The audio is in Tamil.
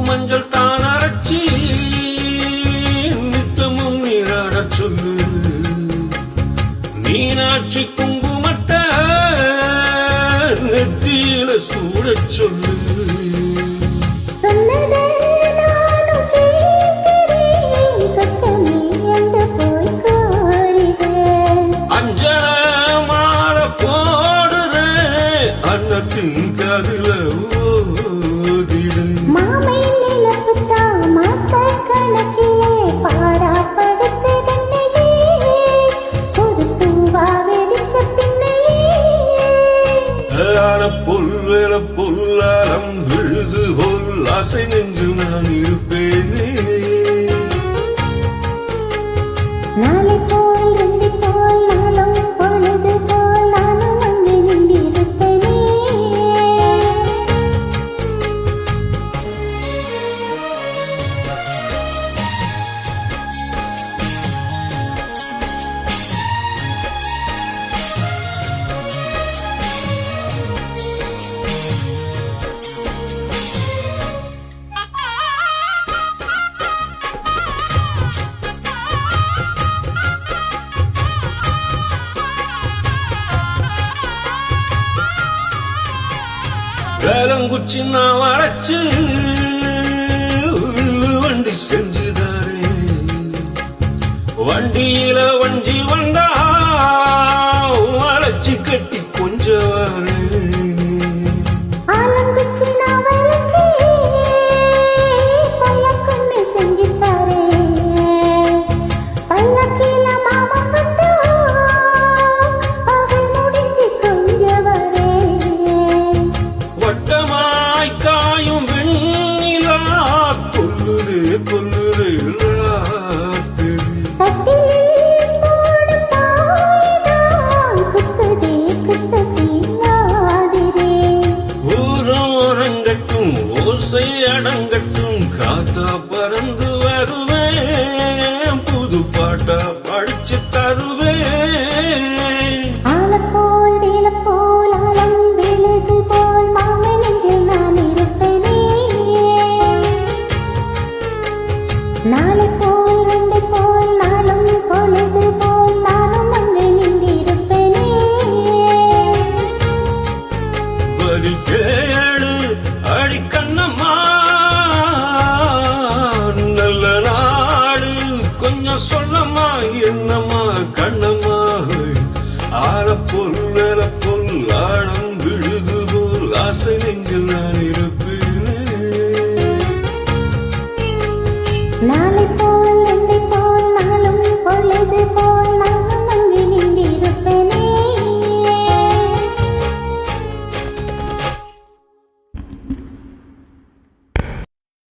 மஞ்சள் தான் அரைச்சி நித்தமும் நீராட சொல்லு மீனாட்சி குங்குமட்ட நெத்தியில சூடச் சொல்லு அஞ்சல மாலை போடுறேன் அன்னத்தின் கதில புல்வேல புல்லாரம் விழுது போல் ஆசை நெஞ்சு நான் இருப்பேனே நாளை போல் ரெண்டு போல் நாளும் பொழுது போல் நானும் அங்கே நின்றிருப்பேனே வேலங்குச்சி நான் வளைச்சு வண்டி செஞ்சுதாரே வண்டியில வஞ்சி வந்தா வளைச்சு கட்டி கொஞ்சவாரே ஓசை அடங்கட்டும் காத்தா பறந்து வருவேன் புது பாட்டா படிச்சு தருவேன் ஆலப்போல் வேலப்போல் ஆலம் விழுது போல் மாமன் என்று நான் இருப்பேனே நாளை போல் ரெண்டு போல் நாளும் பொழுது போல் நானும் அங்கே நின்றிருப்பேனே பலி கேளு அடிக்கண்ணம்மா நல்ல நாடு கொஞ்சம் சொல்ல